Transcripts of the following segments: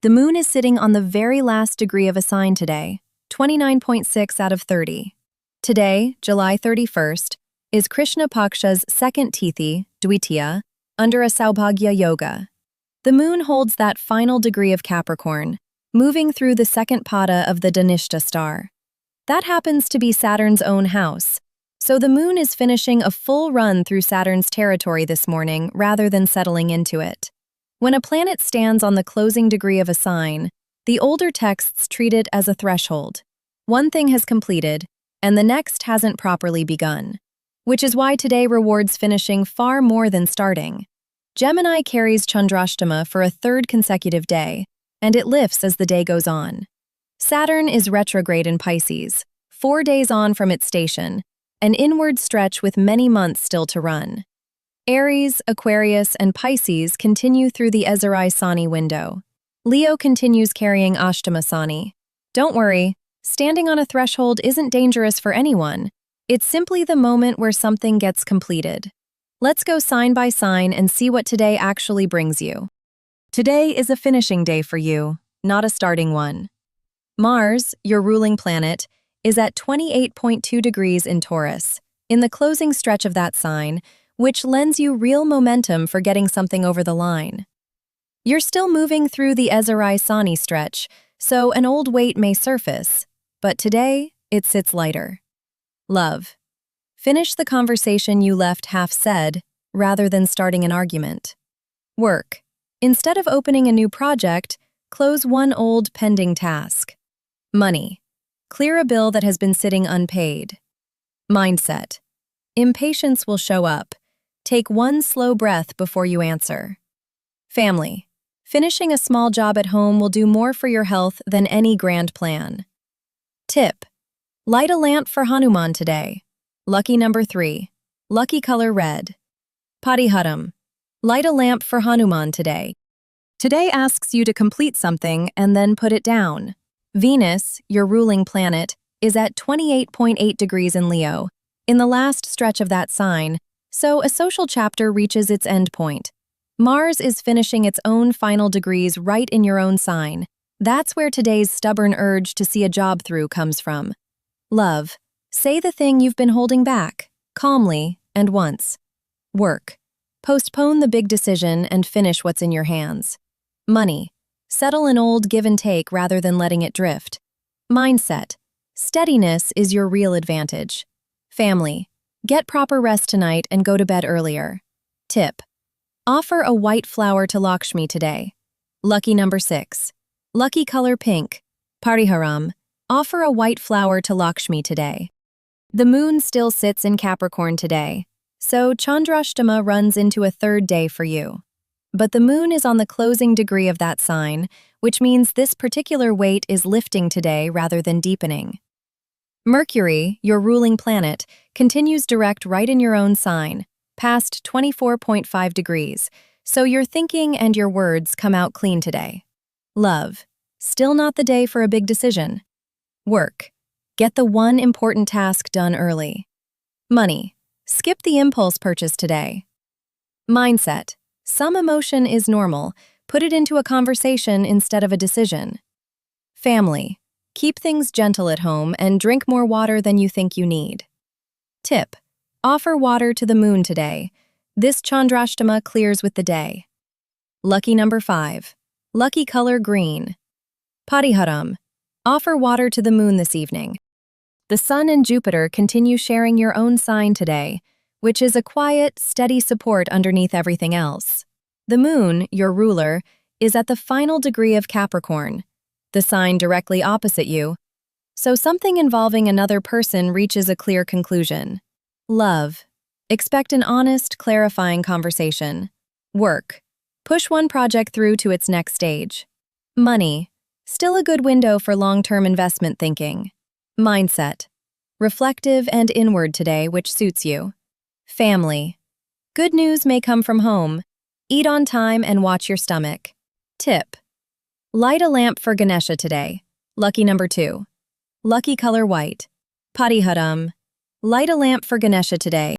The moon is sitting on the very last degree of a sign today, 29.6 out of 30. Today, July 31st, is Krishna Paksha's second tithi, Dwitiya, under a Saubhagya yoga. The moon holds that final degree of Capricorn, moving through the second pada of the Dhanishta star. That happens to be Saturn's own house, so the moon is finishing a full run through Saturn's territory this morning rather than settling into it. When a planet stands on the closing degree of a sign, the older texts treat it as a threshold. One thing has completed, and the next hasn't properly begun, which is why today rewards finishing far more than starting. Gemini carries chandrashtama for a third consecutive day, and it lifts as the day goes on. Saturn is retrograde in Pisces, 4 days on from its station, an inward stretch with many months still to run. Aries, Aquarius, and Pisces continue through the ezharai sani window. Leo continues carrying ashtama sani. Don't worry, standing on a threshold isn't dangerous for anyone. It's simply the moment where something gets completed. Let's go sign by sign and see what today actually brings you. Today is a finishing day for you, not a starting one. Mars, your ruling planet, is at 28.2 degrees in Taurus, in the closing stretch of that sign, which lends you real momentum for getting something over the line. You're still moving through the ezharai sani stretch, so an old weight may surface, but today it sits lighter. Love. Finish the conversation you left half said, rather than starting an argument. Work. Instead of opening a new project, close one old pending task. Money. Clear a bill that has been sitting unpaid. Mindset. Impatience will show up. Take one slow breath before you answer. Family. Finishing a small job at home will do more for your health than any grand plan. Tip. Light a lamp for Hanuman today. Lucky number 3. Lucky color red. Pariharam. Light a lamp for Hanuman today. Today asks you to complete something and then put it down. Venus, your ruling planet, is at 28.8 degrees in Leo, in the last stretch of that sign, so a social chapter reaches its end point. Mars is finishing its own final degrees right in your own sign. That's where today's stubborn urge to see a job through comes from. Love. Say the thing you've been holding back, calmly and once. Work. Postpone the big decision and finish what's in your hands. Money. Settle an old give and take rather than letting it drift. Mindset. Steadiness is your real advantage. Family. Get proper rest tonight and go to bed earlier. Tip. Offer a white flower to Lakshmi today. Lucky number 6. Lucky color pink. Pariharam. Offer a white flower to Lakshmi today. The moon still sits in Capricorn today, so chandrashtama runs into a third day for you. But the moon is on the closing degree of that sign, which means this particular weight is lifting today rather than deepening. Mercury, your ruling planet, continues direct right in your own sign, past 24.5 degrees, so your thinking and your words come out clean today. Love. Still not the day for a big decision. Work. Get the one important task done early. Money. Skip the impulse purchase today. Mindset. Some emotion is normal. Put it into a conversation instead of a decision. Family. Keep things gentle at home and drink more water than you think you need. Tip. Offer water to the moon today. This chandrashtama clears with the day. Lucky number 5. Lucky color green. Pariharam. Offer water to the moon this evening. The Sun and Jupiter continue sharing your own sign today, which is a quiet, steady support underneath everything else. The moon, your ruler, is at the final degree of Capricorn, the sign directly opposite you, so something involving another person reaches a clear conclusion. Love. Expect an honest, clarifying conversation. Work. Push one project through to its next stage. Money. Still a good window for long-term investment thinking. Mindset. Reflective and inward today, which suits you. Family. Good news may come from home. Eat on time and watch your stomach. Tip. Light a lamp for Ganesha today. Lucky number 2. Lucky color white. Pariharam. Light a lamp for Ganesha today.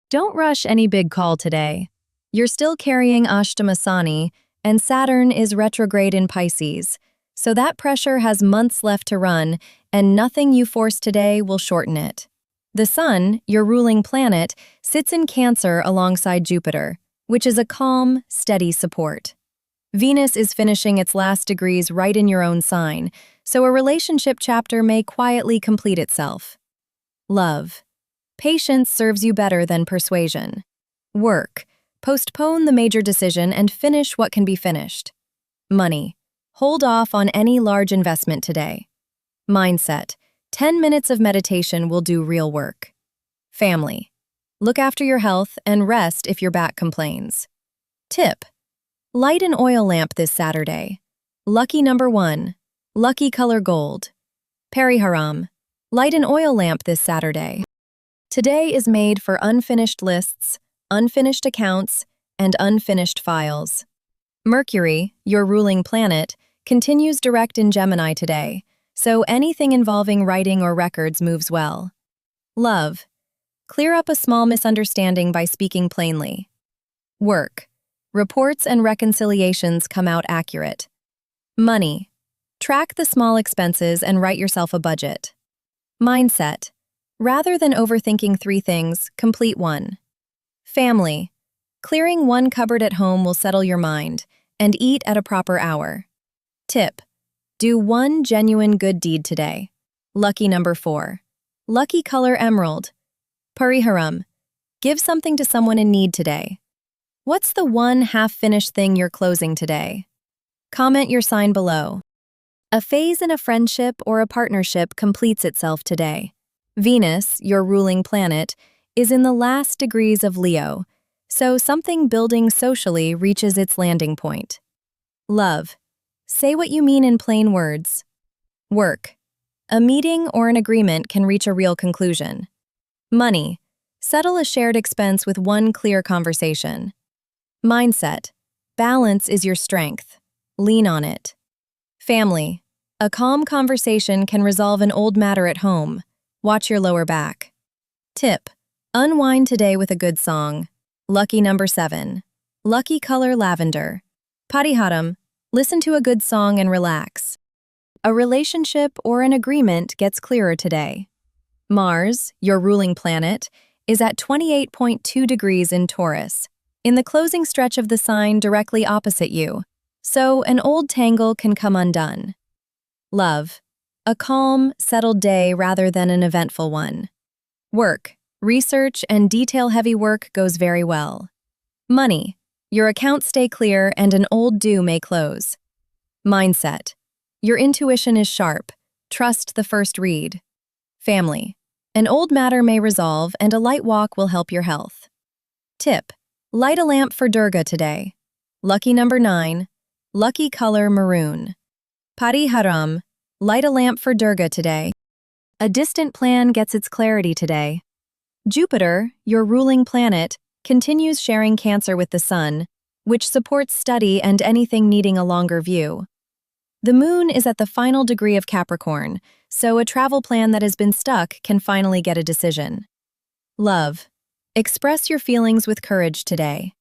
Don't rush any big call today. You're still carrying ashtama sani, and Saturn is retrograde in Pisces, so that pressure has months left to run, and nothing you force today will shorten it. The Sun, your ruling planet, sits in Cancer alongside Jupiter, which is a calm, steady support. Venus is finishing its last degrees right in your own sign, so a relationship chapter may quietly complete itself. Love. Patience serves you better than persuasion. Work. Postpone the major decision and finish what can be finished. Money. Hold off on any large investment today. Mindset. 10 minutes of meditation will do real work. Family. Look after your health and rest if your back complains. Tip. Light an oil lamp this Saturday. Lucky number 1. Lucky color gold. Pariharam. Light an oil lamp this Saturday. Today is made for unfinished lists, unfinished accounts, and unfinished files. Mercury, your ruling planet, continues direct in Gemini today, so anything involving writing or records moves well. Love. Clear up a small misunderstanding by speaking plainly. Work. Reports and reconciliations come out accurate. Money. Track the small expenses and write yourself a budget. Mindset. Rather than overthinking 3 things, complete 1. Family. Clearing one cupboard at home will settle your mind, and eat at a proper hour. Tip. Do one genuine good deed today. Lucky number 4. Lucky color emerald. Pariharam. Give something to someone in need today. What's the one half-finished thing you're closing today? Comment your sign below. A phase in a friendship or a partnership completes itself today. Venus, your ruling planet, is in the last degrees of Leo, so something building socially reaches its landing point. Love. Say what you mean in plain words. Work. A meeting or an agreement can reach a real conclusion. Money. Settle a shared expense with one clear conversation. Mindset. Balance is your strength. Lean on it. Family. A calm conversation can resolve an old matter at home. Watch your lower back. Tip. Unwind today with a good song. Lucky number 7. Lucky color lavender. Pariharam. Listen to a good song and relax. A relationship or an agreement gets clearer today. Mars, your ruling planet, is at 28.2 degrees in Taurus, in the closing stretch of the sign directly opposite you, so an old tangle can come undone. Love. A calm, settled day rather than an eventful one. Work. Research and detail-heavy work goes very well. Money. Your accounts stay clear and an old due may close. Mindset. Your intuition is sharp. Trust the first read. Family. An old matter may resolve and a light walk will help your health. Tip. Light a lamp for Durga today. Lucky number 9. Lucky color maroon. Pariharam. Light a lamp for Durga today. A distant plan gets its clarity today. Jupiter, your ruling planet, continues sharing Cancer with the Sun, which supports study and anything needing a longer view. The Moon is at the final degree of Capricorn, so a travel plan that has been stuck can finally get a decision. Love. Express your feelings with courage today.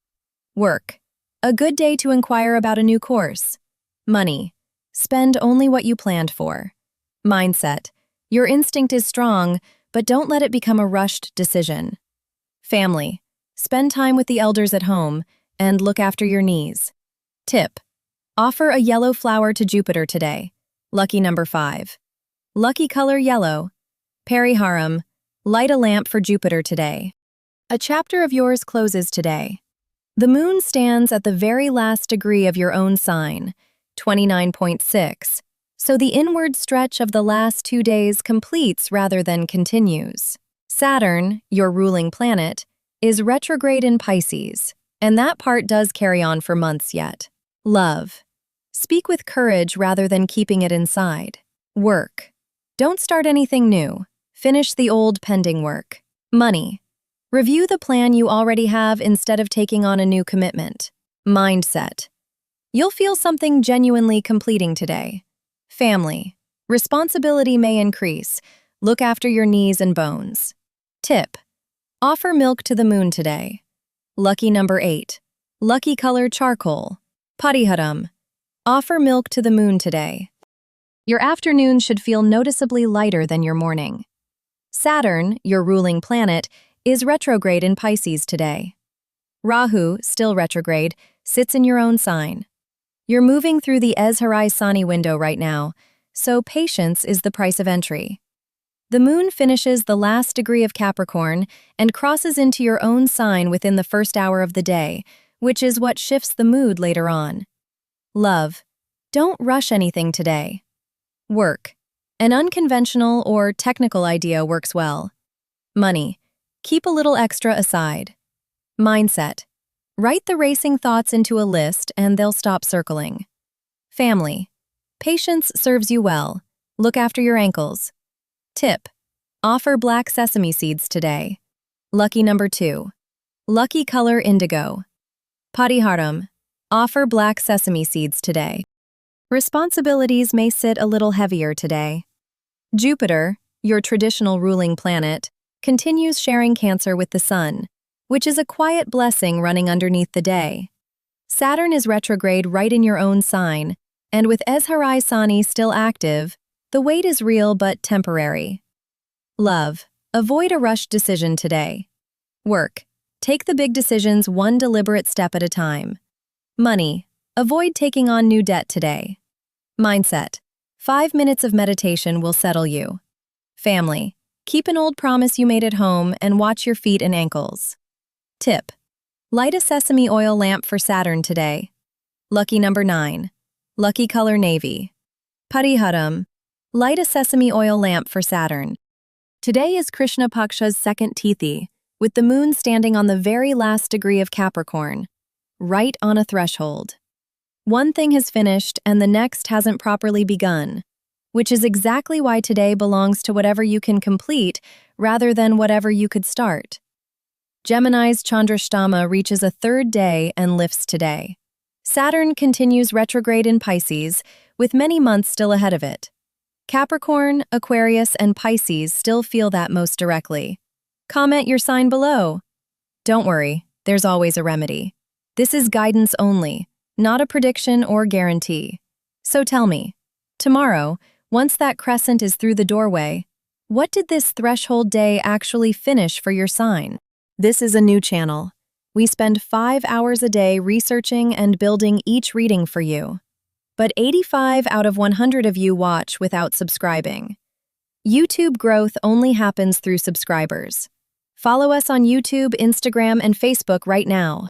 Work. A good day to inquire about a new course. Money. Spend only what you planned for. Mindset. Your instinct is strong, but don't let it become a rushed decision. Family. Spend time with the elders at home and look after your knees. Tip. Offer a yellow flower to Jupiter today. Lucky number 5. Lucky color yellow. Pariharam. Light a lamp for Jupiter today. A chapter of yours closes today. The moon stands at the very last degree of your own sign, 29.6, so the inward stretch of the last 2 days completes rather than continues. Saturn, your ruling planet, is retrograde in Pisces, and that part does carry on for months yet. Love. Speak with courage rather than keeping it inside. Work. Don't start anything new. Finish the old pending work. Money. Review the plan you already have instead of taking on a new commitment. Mindset. You'll feel something genuinely completing today. Family. Responsibility may increase. Look after your knees and bones. Tip. Offer milk to the moon today. Lucky number 8. Lucky color charcoal. Pariharam. Offer milk to the moon today. Your afternoon should feel noticeably lighter than your morning. Saturn, your ruling planet, is retrograde in Pisces today. Rahu, still retrograde, sits in your own sign. You're moving through the ezharai sani window right now, so patience is the price of entry. The moon finishes the last degree of Capricorn and crosses into your own sign within the first hour of the day, which is what shifts the mood later on. Love. Don't rush anything today. Work. An unconventional or technical idea works well. Money. Keep a little extra aside. Mindset. Write the racing thoughts into a list and they'll stop circling. Family. Patience serves you well. Look after your ankles. Tip. Offer black sesame seeds today. Lucky number 2. Lucky color indigo. Pariharam. Offer black sesame seeds today. Responsibilities may sit a little heavier today. Jupiter, your traditional ruling planet, continues sharing Cancer with the Sun, which is a quiet blessing running underneath the day. Saturn is retrograde right in your own sign, and with ezharai sani still active, the wait is real but temporary. Love. Avoid a rushed decision today. Work. Take the big decisions one deliberate step at a time. Money. Avoid taking on new debt today. Mindset. 5 minutes of meditation will settle you. Family. Keep an old promise you made at home and watch your feet and ankles. Tip. Light a sesame oil lamp for Saturn today. Lucky number 9. Lucky color navy. Pariharam. Light a sesame oil lamp for Saturn. Today is Krishna Paksha's second tithi, with the moon standing on the very last degree of Capricorn, right on a threshold. One thing has finished and the next hasn't properly begun, which is exactly why today belongs to whatever you can complete rather than whatever you could start. Gemini's chandrashtama reaches a third day and lifts today. Saturn continues retrograde in Pisces, with many months still ahead of it. Capricorn, Aquarius, and Pisces still feel that most directly. Comment your sign below. Don't worry, there's always a remedy. This is guidance only, not a prediction or guarantee. So tell me, tomorrow, once that crescent is through the doorway, what did this threshold day actually finish for your sign? This is a new channel. We spend 5 hours a day researching and building each reading for you. But 85 out of 100 of you watch without subscribing. YouTube growth only happens through subscribers. Follow us on YouTube, Instagram, and Facebook right now.